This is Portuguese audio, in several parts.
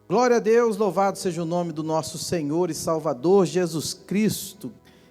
Glória a Deus, louvado seja o nome do nosso Senhor e Salvador Jesus Cristo.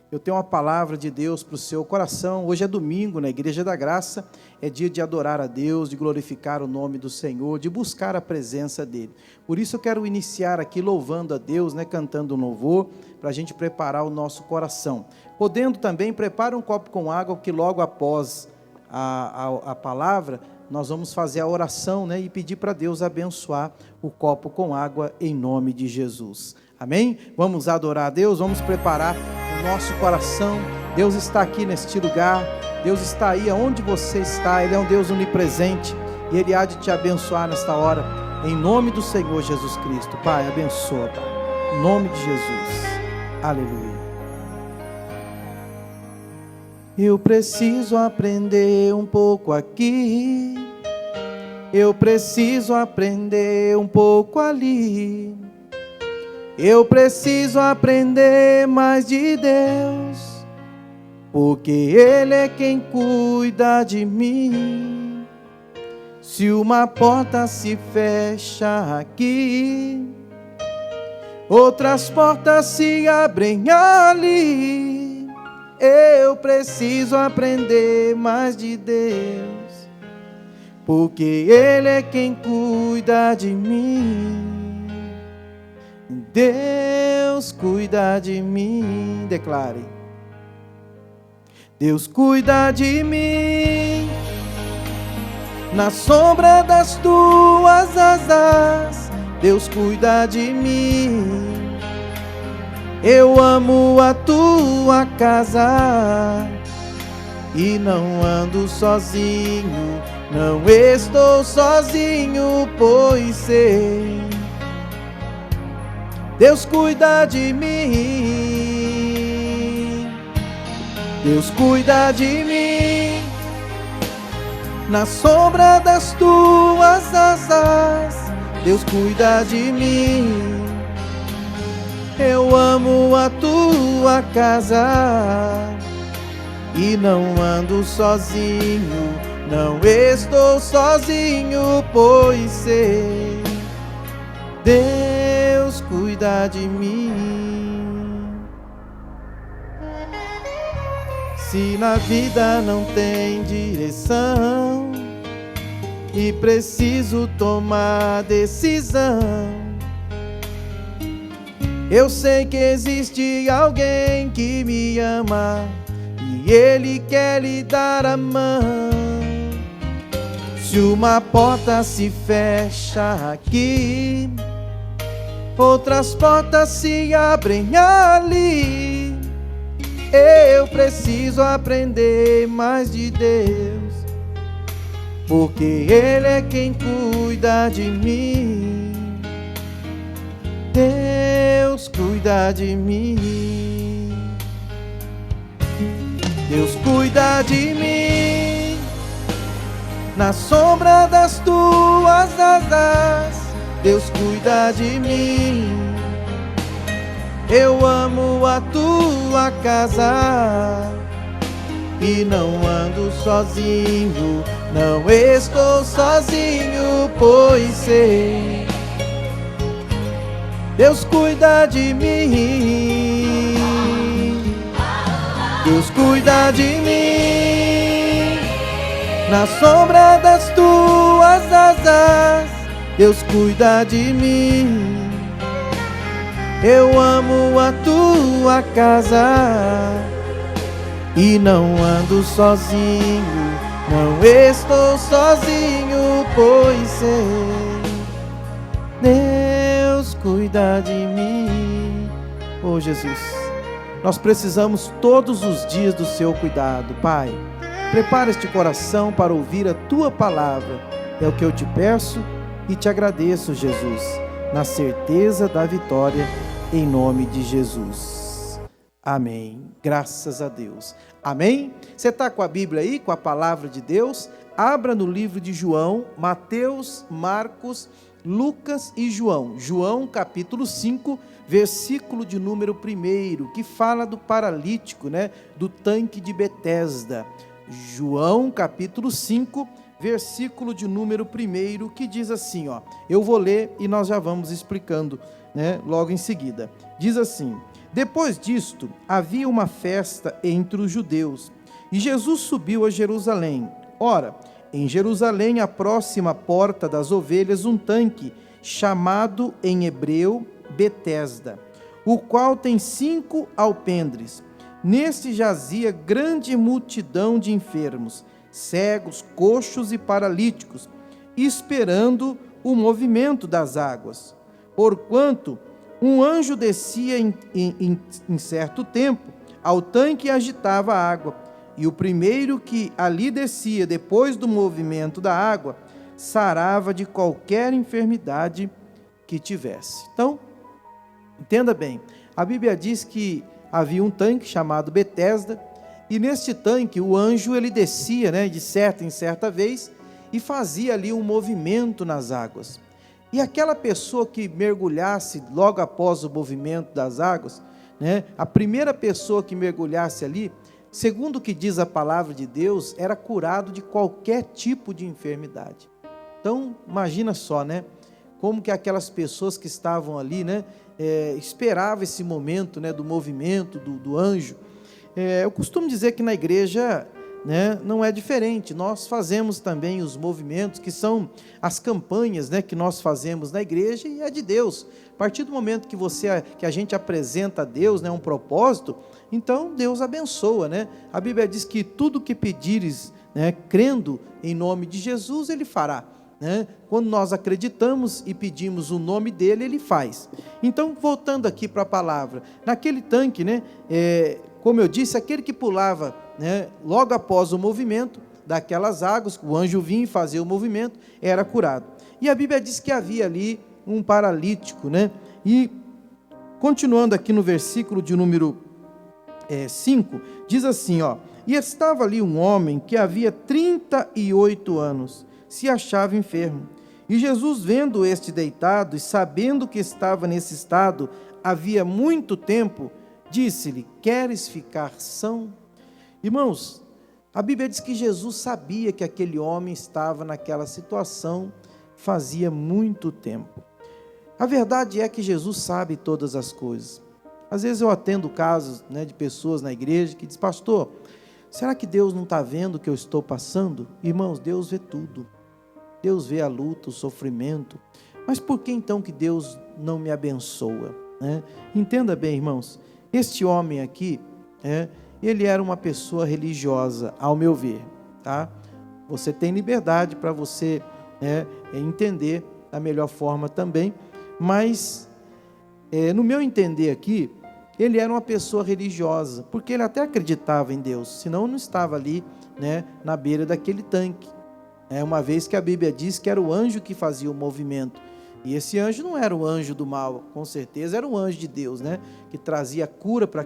Eu tenho uma palavra de Deus para o seu coração. Hoje é domingo na Igreja da Graça, é dia de adorar a Deus, de glorificar o nome do Senhor, de buscar a presença dEle. Por isso eu quero iniciar aqui louvando a Deus, cantando um louvor, para a gente preparar o nosso coração. Podendo também, prepare um copo com água, que logo após a palavra, nós vamos fazer a oração, e pedir para Deus abençoar o copo com água em nome de Jesus. Amém? Vamos adorar a Deus, vamos preparar o nosso coração. Deus está aqui neste lugar, Deus está aí aonde você está, Ele é um Deus onipresente e Ele há de te abençoar nesta hora, em nome do Senhor Jesus Cristo. Pai, abençoa, Pai, em nome de Jesus. Aleluia. Eu preciso aprender um pouco aqui, eu preciso aprender um pouco ali, eu preciso aprender mais de Deus, porque Ele é quem cuida de mim. Se uma porta se fecha aqui, outras portas se abrem ali. Eu preciso aprender mais de Deus, porque Ele é quem cuida de mim. Deus cuida de mim. Declare: Deus cuida de mim. Na sombra das tuas asas, Deus cuida de mim. Eu amo a tua casa e não ando sozinho, não estou sozinho, pois sei, Deus cuida de mim. Deus cuida de mim. Na sombra das tuas asas, Deus cuida de mim. Eu amo a tua casa e não ando sozinho, não estou sozinho, pois sei, Deus cuida de mim. Se na vida não tem direção e preciso tomar decisão, eu sei que existe alguém que me ama e Ele quer lhe dar a mão. Se uma porta se fecha aqui, outras portas se abrem ali. Eu preciso aprender mais de Deus, porque Ele é quem cuida de mim. Deus cuida de mim. Deus cuida de mim. Na sombra das tuas asas, Deus cuida de mim. Eu amo a tua casa e não ando sozinho, não estou sozinho, pois sei, Deus cuida de mim. Deus cuida de mim. Na sombra das tuas asas, Deus cuida de mim. Eu amo a tua casa e não ando sozinho, não estou sozinho, pois sei, Deus cuida de mim. Oh Jesus, nós precisamos todos os dias do seu cuidado, Pai. Prepara este coração para ouvir a tua palavra. É o que eu te peço e te agradeço, Jesus, na certeza da vitória, em nome de Jesus. Amém. Graças a Deus. Amém? Você está com a Bíblia aí, com a palavra de Deus? Abra no livro de João, Mateus, Marcos, Lucas e João. João capítulo 5, versículo de número 1, que fala do paralítico, do tanque de Betesda. João capítulo 5, versículo de número 1, que diz assim, ó, eu vou ler e nós já vamos explicando, né, logo em seguida. Diz assim: depois disto, havia uma festa entre os judeus, e Jesus subiu a Jerusalém. Ora, em Jerusalém, à próxima porta das ovelhas, um tanque, chamado em hebreu Betesda, o qual tem 5 alpendres. Neste jazia grande multidão de enfermos, cegos, coxos e paralíticos, esperando o movimento das águas. Porquanto um anjo descia em certo tempo ao tanque e agitava a água, e o primeiro que ali descia, depois do movimento da água, sarava de qualquer enfermidade que tivesse. Então, entenda bem, a Bíblia diz que havia um tanque chamado Betesda, e neste tanque o anjo ele descia, né, de certa em certa vez, e fazia ali um movimento nas águas. E aquela pessoa que mergulhasse logo após o movimento das águas, né, a primeira pessoa que mergulhasse ali, segundo o que diz a palavra de Deus, era curado de qualquer tipo de enfermidade. Então, imagina só, né, como que aquelas pessoas que estavam ali, né, esperavam esse momento, né, do movimento do anjo. Eu costumo dizer que na igreja, né, não é diferente. Nós fazemos também os movimentos que são as campanhas, né, que nós fazemos na igreja, e é de Deus. A partir do momento que a gente apresenta a Deus, né, um propósito, então Deus abençoa, né? A Bíblia diz que tudo que pedires, né, crendo em nome de Jesus, Ele fará, né? Quando nós acreditamos e pedimos o nome dele, Ele faz. Então, voltando aqui para a palavra, naquele tanque, né, como eu disse, aquele que pulava, né, logo após o movimento daquelas águas, o anjo vinha e fazia o movimento, era curado. E a Bíblia diz que havia ali um paralítico, né? E continuando aqui no versículo de número 5, diz assim, ó: e estava ali um homem que havia 38 anos, se achava enfermo. E Jesus, vendo este deitado e sabendo que estava nesse estado havia muito tempo, disse-lhe: queres ficar são? Irmãos, a Bíblia diz que Jesus sabia que aquele homem estava naquela situação fazia muito tempo. A verdade é que Jesus sabe todas as coisas. Às vezes eu atendo casos, né, de pessoas na igreja que dizem: pastor, será que Deus não está vendo o que eu estou passando? Irmãos, Deus vê tudo. Deus vê a luta, o sofrimento. Mas por que então que Deus não me abençoa, né? Entenda bem, irmãos, este homem aqui, ele era uma pessoa religiosa, ao meu ver, tá? Você tem liberdade para você, entender da melhor forma também, mas no meu entender aqui, ele era uma pessoa religiosa, porque ele até acreditava em Deus, senão não estava ali, né, na beira daquele tanque. Uma vez que a Bíblia diz que era o anjo que fazia o movimento, e esse anjo não era o anjo do mal, com certeza era um anjo de Deus, né, que trazia cura para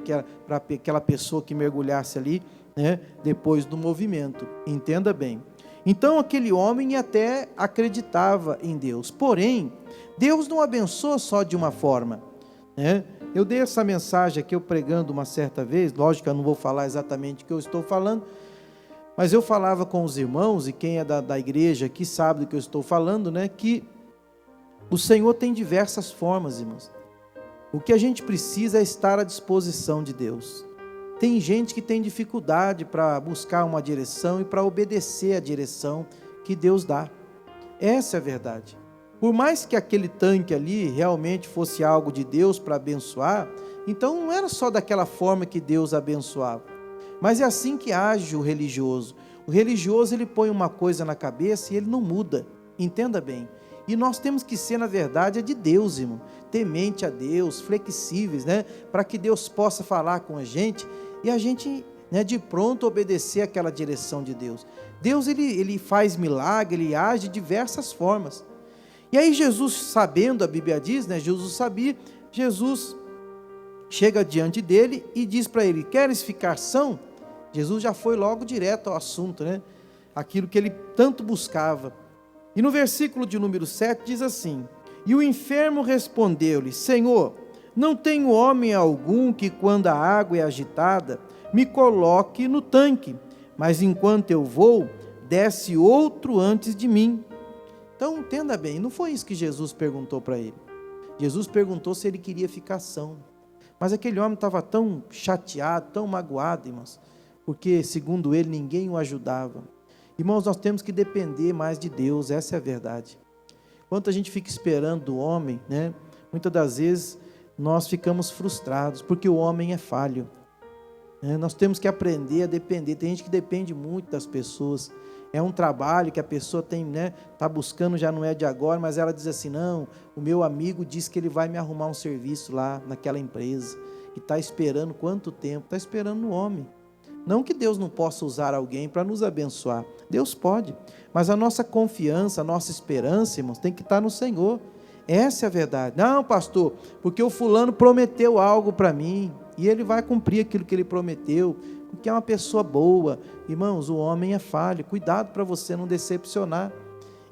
aquela pessoa que mergulhasse ali, né, depois do movimento. Entenda bem. Então aquele homem até acreditava em Deus, porém Deus não abençoa só de uma forma, né? Eu dei essa mensagem aqui, eu pregando uma certa vez, lógico que eu não vou falar exatamente o que eu estou falando, mas eu falava com os irmãos, e quem é da igreja aqui sabe do que eu estou falando, né, que o Senhor tem diversas formas, irmãos. O que a gente precisa é estar à disposição de Deus. Tem gente que tem dificuldade para buscar uma direção e para obedecer a direção que Deus dá. Essa é a verdade. Por mais que aquele tanque ali realmente fosse algo de Deus para abençoar, então não era só daquela forma que Deus abençoava. Mas é assim que age o religioso. O religioso, ele põe uma coisa na cabeça e ele não muda. Entenda bem. E nós temos que ser, na verdade, de Deus, irmão. Temente a Deus, flexíveis, né? Para que Deus possa falar com a gente e a gente, né, de pronto obedecer aquela direção de Deus. Deus, ele faz milagre, ele age de diversas formas. E aí Jesus, sabendo, a Bíblia diz, né, Jesus sabia, Jesus chega diante dele e diz para ele: queres ficar são? Jesus já foi logo direto ao assunto, né? Aquilo que ele tanto buscava. E no versículo de número 7 diz assim: e o enfermo respondeu-lhe: Senhor, não tenho homem algum que, quando a água é agitada, me coloque no tanque, mas enquanto eu vou, desce outro antes de mim. Então, entenda bem, não foi isso que Jesus perguntou para ele. Jesus perguntou se ele queria ficar são. Mas aquele homem estava tão chateado, tão magoado, irmãos, porque, segundo ele, ninguém o ajudava. Irmãos, nós temos que depender mais de Deus, essa é a verdade. Enquanto a gente fica esperando do homem, né, muitas das vezes nós ficamos frustrados, porque o homem é falho. Nós temos que aprender a depender. Tem gente que depende muito das pessoas. É um trabalho que a pessoa tem, né, está buscando, já não é de agora, mas ela diz assim, não, o meu amigo disse que ele vai me arrumar um serviço lá naquela empresa, e está esperando quanto tempo? Está esperando no homem. Não que Deus não possa usar alguém para nos abençoar, Deus pode, mas a nossa confiança, a nossa esperança, irmãos, tem que estar no Senhor. Essa é a verdade. Não, pastor, porque o fulano prometeu algo para mim, e ele vai cumprir aquilo que ele prometeu, porque é uma pessoa boa. Irmãos, o homem é falho, cuidado para você não decepcionar.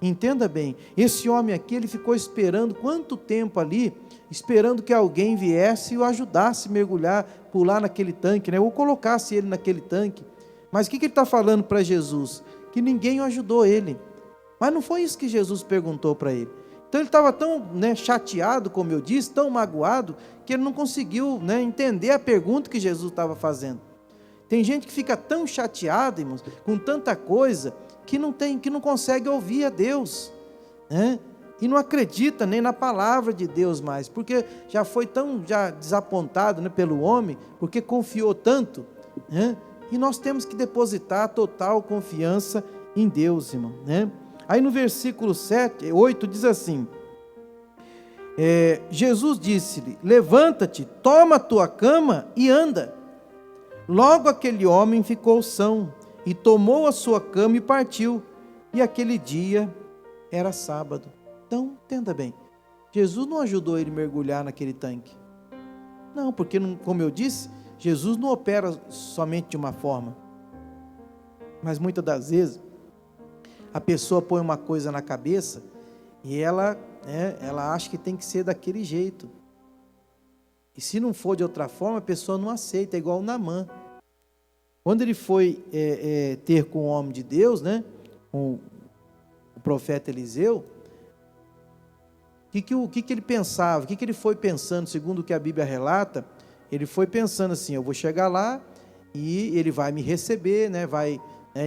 Entenda bem, esse homem aqui, ele ficou esperando quanto tempo ali, esperando que alguém viesse e o ajudasse a mergulhar, pular naquele tanque, né? Ou colocasse ele naquele tanque. Mas o que ele está falando para Jesus? Que ninguém o ajudou ele. Mas não foi isso que Jesus perguntou para ele. Então ele estava tão, né, chateado, como eu disse, tão magoado, que ele não conseguiu, né, entender a pergunta que Jesus estava fazendo. Tem gente que fica tão chateada, irmãos, com tanta coisa, que não consegue ouvir a Deus, né? E não acredita nem na palavra de Deus mais, porque já foi tão desapontado, né, pelo homem, porque confiou tanto, né? E nós temos que depositar total confiança em Deus, irmão, né? Aí no versículo 8 diz assim, Jesus disse-lhe, levanta-te, toma a tua cama e anda. Logo aquele homem ficou são, e tomou a sua cama e partiu, e aquele dia era sábado. Então, entenda bem, Jesus não ajudou ele a mergulhar naquele tanque. Não, porque, como eu disse, Jesus não opera somente de uma forma. Mas muitas das vezes, a pessoa põe uma coisa na cabeça, e ela acha que tem que ser daquele jeito. E se não for de outra forma, a pessoa não aceita, é igual o Naamã. Quando ele foi ter com o homem de Deus, né, com o profeta Eliseu, o que ele pensava, o que ele foi pensando, segundo o que a Bíblia relata, ele foi pensando assim, eu vou chegar lá e ele vai me receber, né, vai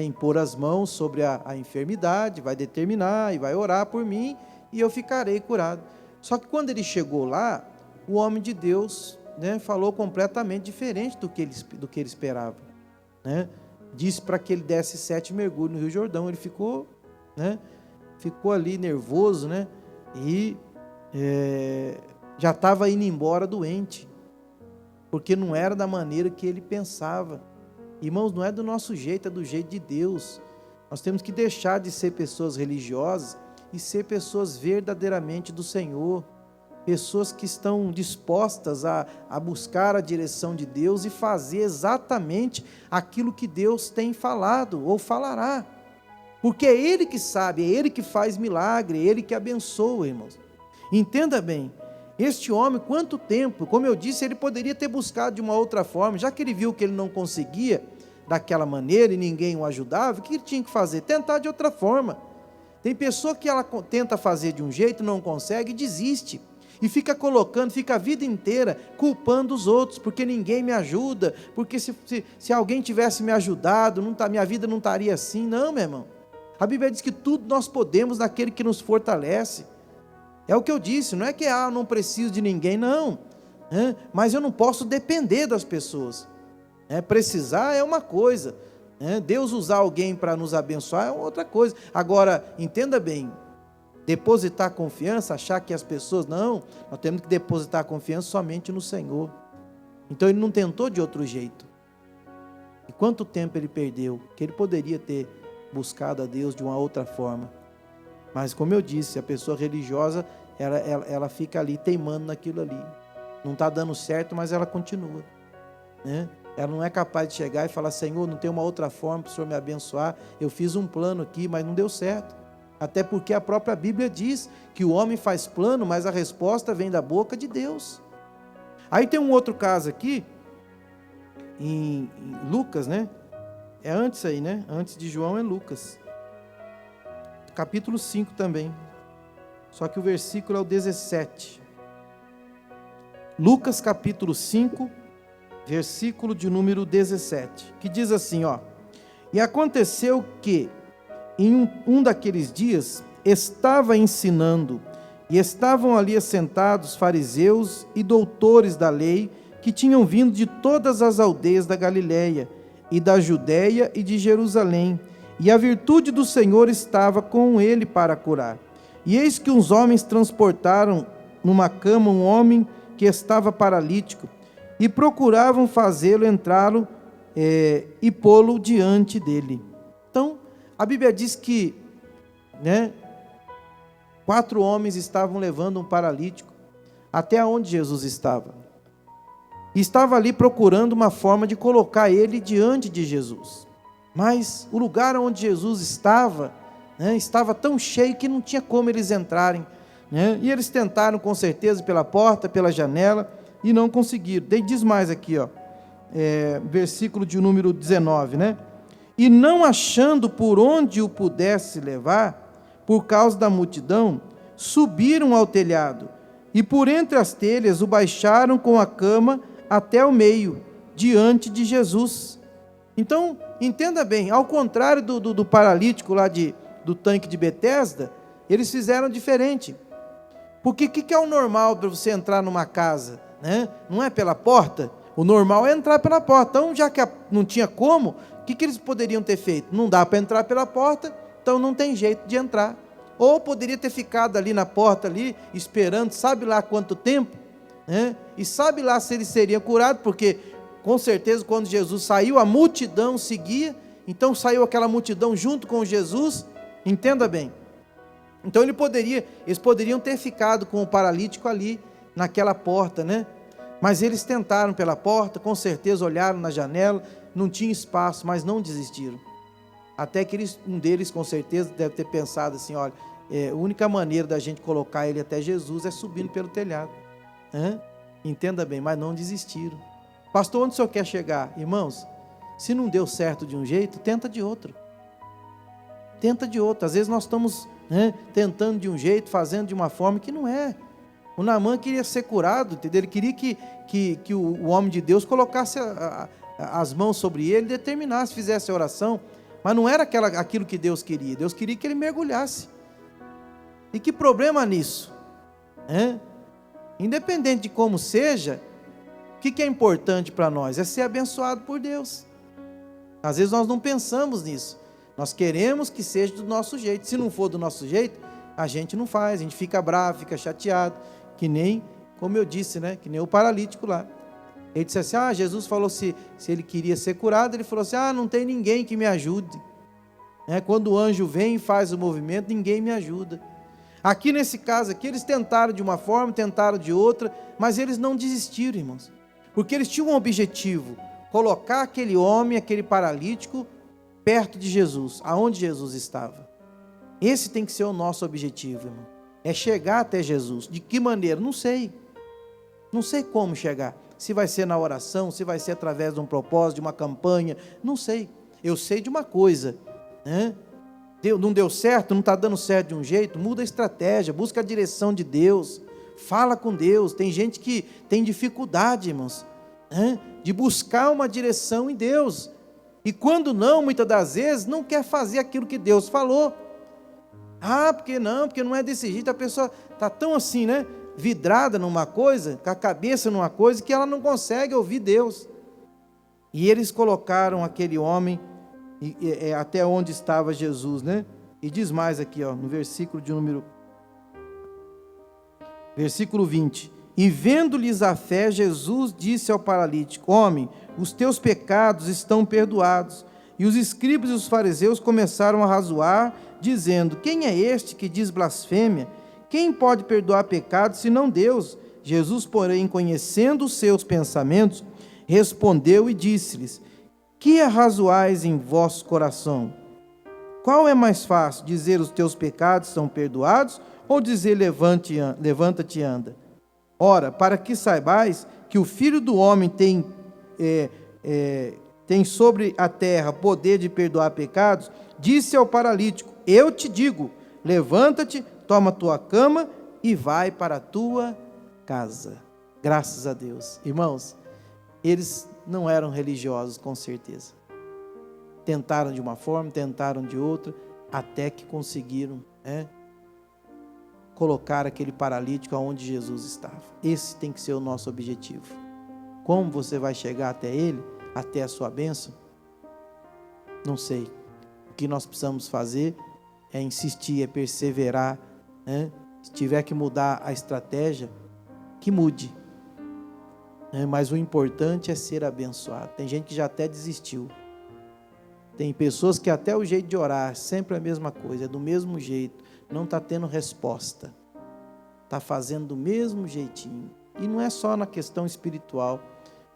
impor as mãos sobre a enfermidade, vai determinar e vai orar por mim e eu ficarei curado. Só que quando ele chegou lá, o homem de Deus, né, falou completamente diferente do que ele esperava, né? Disse para que ele desse 7 mergulhos no Rio Jordão. Ele ficou, né, ficou ali nervoso, né, e já estava indo embora doente, porque não era da maneira que ele pensava. Irmãos, não é do nosso jeito, é do jeito de Deus. Nós temos que deixar de ser pessoas religiosas e ser pessoas verdadeiramente do Senhor, pessoas que estão dispostas a buscar a direção de Deus e fazer exatamente aquilo que Deus tem falado ou falará, porque é Ele que sabe, é Ele que faz milagre, é Ele que abençoa, irmãos. Entenda bem, este homem, quanto tempo, como eu disse, ele poderia ter buscado de uma outra forma, já que ele viu que ele não conseguia daquela maneira e ninguém o ajudava, o que ele tinha que fazer? Tentar de outra forma. Tem pessoa que ela tenta fazer de um jeito, não consegue e desiste. E fica colocando, fica a vida inteira culpando os outros, porque ninguém me ajuda, porque se alguém tivesse me ajudado, minha vida não estaria assim. Não, meu irmão. A Bíblia diz que tudo nós podemos naquele que nos fortalece. É o que eu disse, não é que eu não preciso de ninguém, não. Mas eu não posso depender das pessoas. Precisar é uma coisa. Deus usar alguém para nos abençoar é outra coisa. Agora, entenda bem, depositar confiança, achar que as pessoas, não, nós temos que depositar confiança somente no Senhor. Então ele não tentou de outro jeito. E quanto tempo ele perdeu, que ele poderia ter buscado a Deus de uma outra forma. Mas como eu disse, a pessoa religiosa, ela fica ali teimando naquilo ali. Não está dando certo, mas ela continua, né? Ela não é capaz de chegar e falar, Senhor, não tem uma outra forma para o Senhor me abençoar, eu fiz um plano aqui, mas não deu certo. Até porque a própria Bíblia diz que o homem faz plano, mas a resposta vem da boca de Deus. Aí tem um outro caso aqui, em Lucas, né? É antes aí, né? Antes de João é Lucas. capítulo 5 também, só que o versículo é o 17. Lucas capítulo 5, versículo de número 17, que diz assim, ó: E aconteceu que, em um daqueles dias, estava ensinando, e estavam ali assentados fariseus e doutores da lei, que tinham vindo de todas as aldeias da Galiléia, e da Judéia e de Jerusalém, e a virtude do Senhor estava com ele para curar. E eis que uns homens transportaram numa cama um homem que estava paralítico, e procuravam fazê-lo entrá-lo e pô-lo diante dele. Então, a Bíblia diz que, 4 homens estavam levando um paralítico até onde Jesus estava. E estava ali procurando uma forma de colocar ele diante de Jesus. Mas o lugar onde Jesus estava, estava tão cheio que não tinha como eles entrarem. E eles tentaram com certeza pela porta, pela janela, e não conseguiram. Daí diz mais aqui, versículo de número 19, E não achando por onde o pudesse levar, por causa da multidão, subiram ao telhado, e por entre as telhas o baixaram com a cama até o meio, diante de Jesus. Então, entenda bem, ao contrário do paralítico lá do tanque de Betesda, eles fizeram diferente. Porque o que é o normal para você entrar numa casa? Não é pela porta? O normal é entrar pela porta. Então, já que não tinha como, o que eles poderiam ter feito? Não dá para entrar pela porta, então não tem jeito de entrar. Ou poderia ter ficado ali na porta, ali, esperando, sabe lá quanto tempo, e sabe lá se ele seria curado, porque com certeza quando Jesus saiu, a multidão seguia, então saiu aquela multidão junto com Jesus, entenda bem. Então eles poderiam ter ficado com o paralítico ali, naquela porta, mas eles tentaram pela porta, com certeza olharam na janela, não tinha espaço, mas não desistiram. Até que um deles com certeza deve ter pensado assim, olha, a única maneira da gente colocar ele até Jesus é subindo pelo telhado. Entenda bem, mas não desistiram. Pastor, onde o senhor quer chegar? Irmãos, se não deu certo de um jeito, tenta de outro. Tenta de outro. Às vezes nós estamos tentando de um jeito, fazendo de uma forma que não é. O Naamã queria ser curado, entendeu? Ele queria que o homem de Deus colocasse as mãos sobre ele, determinasse, fizesse a oração, mas não era aquilo que Deus queria. Deus queria que ele mergulhasse. E que problema nisso? Independente de como seja, o que é importante para nós? É ser abençoado por Deus. Às vezes nós não pensamos nisso. Nós queremos que seja do nosso jeito. Se não for do nosso jeito, a gente não faz. A gente fica bravo, fica chateado. Que nem, como eu disse, que nem o paralítico lá. Ele disse assim, Jesus falou se ele queria ser curado, ele falou assim, não tem ninguém que me ajude. Quando o anjo vem e faz o movimento, ninguém me ajuda. Aqui nesse caso aqui, eles tentaram de uma forma, tentaram de outra, mas eles não desistiram, irmãos. Porque eles tinham um objetivo, colocar aquele homem, aquele paralítico, perto de Jesus, aonde Jesus estava. Esse tem que ser o nosso objetivo, irmão. É chegar até Jesus. De que maneira? Não sei. Não sei como chegar. Se vai ser na oração, se vai ser através de um propósito, de uma campanha, não sei. Eu sei de uma coisa, não deu certo, não está dando certo de um jeito, muda a estratégia, busca a direção de Deus, fala com Deus. Tem gente que tem dificuldade, irmãos, de buscar uma direção em Deus, e quando não, muitas das vezes, não quer fazer aquilo que Deus falou. Porque não é desse jeito, a pessoa está tão assim, vidrada numa coisa, com a cabeça numa coisa, que ela não consegue ouvir Deus. E eles colocaram aquele homem até onde estava Jesus, E diz mais aqui, no versículo de número... Versículo 20. E vendo-lhes a fé, Jesus disse ao paralítico, homem, os teus pecados estão perdoados. E os escribas e os fariseus começaram a razoar, dizendo, quem é este que diz blasfêmia? Quem pode perdoar pecados, senão Deus? Jesus, porém, conhecendo os seus pensamentos, respondeu e disse-lhes, que arrazoais em vosso coração? Qual é mais fácil, dizer os teus pecados são perdoados, ou dizer levanta-te e anda? Ora, para que saibais que o Filho do Homem tem sobre a terra poder de perdoar pecados, disse ao paralítico, eu te digo, levanta-te, toma a tua cama e vai para a tua casa. Graças a Deus. Irmãos, eles não eram religiosos, com certeza. Tentaram de uma forma, tentaram de outra, até que conseguiram colocar aquele paralítico aonde Jesus estava. Esse tem que ser o nosso objetivo. Como você vai chegar até ele, até a sua bênção? Não sei. O que nós precisamos fazer é insistir, é perseverar. Se tiver que mudar a estratégia, que mude. Mas o importante é ser abençoado. Tem gente que já até desistiu. Tem pessoas que até o jeito de orar, sempre a mesma coisa, é do mesmo jeito, não está tendo resposta. Está fazendo do mesmo jeitinho. E não é só na questão espiritual,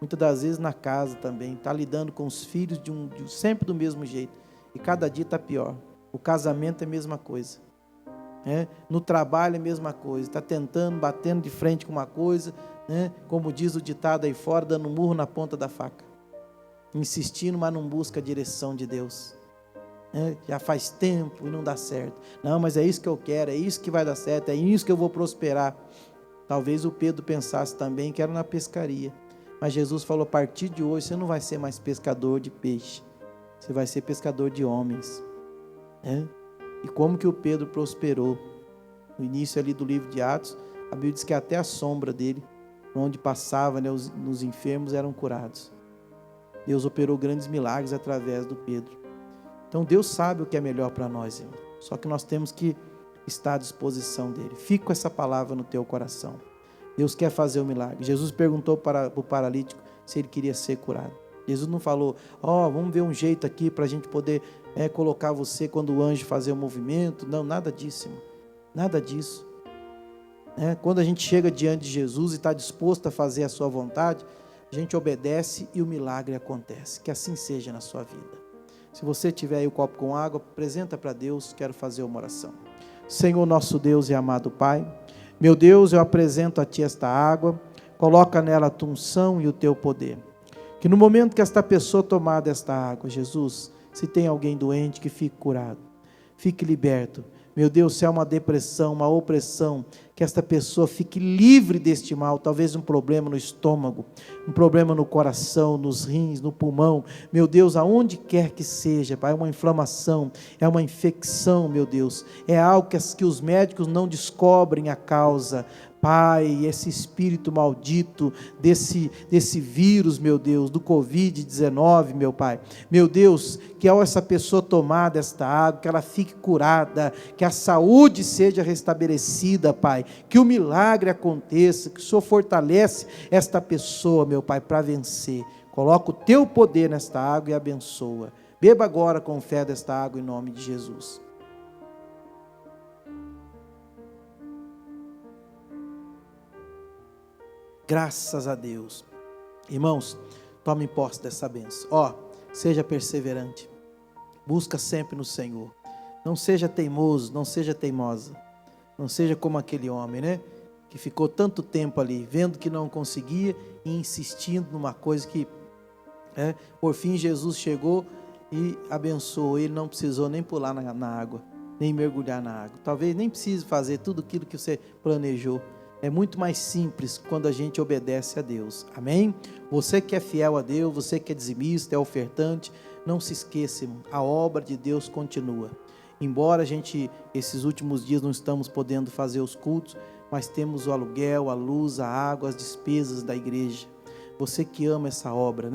muitas das vezes na casa também, está lidando com os filhos sempre do mesmo jeito. E cada dia está pior. O casamento é a mesma coisa. No trabalho é a mesma coisa. Está tentando, batendo de frente com uma coisa, como diz o ditado aí fora, dando murro na ponta da faca. Insistindo, mas não busca a direção de Deus. Já faz tempo e não dá certo. Não, mas é isso que eu quero, é isso que vai dar certo, é isso que eu vou prosperar. Talvez o Pedro pensasse também que era na pescaria. Mas Jesus falou, a partir de hoje você não vai ser mais pescador de peixe. Você vai ser pescador de homens. E como que o Pedro prosperou? No início ali do livro de Atos, a Bíblia diz que até a sombra dele, onde passava, os enfermos eram curados. Deus operou grandes milagres através do Pedro. Então Deus sabe o que é melhor para nós, irmão. Só que nós temos que estar à disposição dele. Fica com essa palavra no teu coração. Deus quer fazer o milagre. Jesus perguntou para o paralítico se ele queria ser curado. Jesus não falou, vamos ver um jeito aqui para a gente poder colocar você quando o anjo fazer o movimento. Não, nada disso, irmão. Nada disso. Quando a gente chega diante de Jesus e está disposto a fazer a sua vontade, a gente obedece e o milagre acontece. Que assim seja na sua vida. Se você tiver aí o copo com água, apresenta para Deus, quero fazer uma oração. Senhor nosso Deus e amado Pai, meu Deus, eu apresento a Ti esta água, coloca nela a tua unção e o Teu poder. Que no momento que esta pessoa tomar desta água, Jesus, se tem alguém doente, que fique curado, fique liberto. Meu Deus, se há uma depressão, uma opressão, que esta pessoa fique livre deste mal, talvez um problema no estômago, um problema no coração, nos rins, no pulmão, meu Deus, aonde quer que seja, Pai, é uma inflamação, é uma infecção, meu Deus, é algo que os médicos não descobrem a causa. Pai, esse espírito maldito desse vírus, meu Deus, do Covid-19, meu Pai, meu Deus, que ao essa pessoa tomar desta água, que ela fique curada, que a saúde seja restabelecida, Pai, que o milagre aconteça, que o Senhor fortalece esta pessoa, meu Pai, para vencer. Coloca o Teu poder nesta água e abençoa. Beba agora com fé desta água em nome de Jesus. Graças a Deus. Irmãos, tome posse dessa bênção. Seja perseverante. Busca sempre no Senhor. Não seja teimoso, não seja teimosa. Não seja como aquele homem, que ficou tanto tempo ali, vendo que não conseguia e insistindo numa coisa que, por fim Jesus chegou e abençoou. Ele não precisou nem pular na água, nem mergulhar na água. Talvez nem precise fazer tudo aquilo que você planejou. É muito mais simples quando a gente obedece a Deus. Amém? Você que é fiel a Deus, você que é dizimista, é ofertante, não se esqueça, a obra de Deus continua. Embora a gente, esses últimos dias, não estamos podendo fazer os cultos, mas temos o aluguel, a luz, a água, as despesas da igreja. Você que ama essa obra,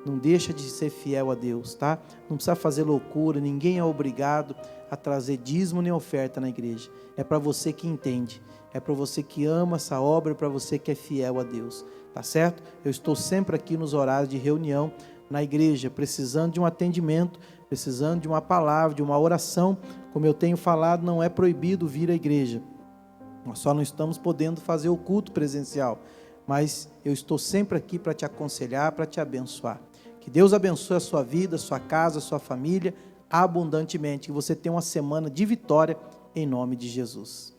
não deixa de ser fiel a Deus, tá? Não precisa fazer loucura, ninguém é obrigado a trazer dízimo nem oferta na igreja. É para você que entende. É para você que ama essa obra, é para você que é fiel a Deus, tá certo? Eu estou sempre aqui nos horários de reunião na igreja, precisando de um atendimento, precisando de uma palavra, de uma oração. Como eu tenho falado, não é proibido vir à igreja. Nós só não estamos podendo fazer o culto presencial, mas eu estou sempre aqui para te aconselhar, para te abençoar. Que Deus abençoe a sua vida, a sua casa, a sua família, abundantemente. Que você tenha uma semana de vitória, em nome de Jesus.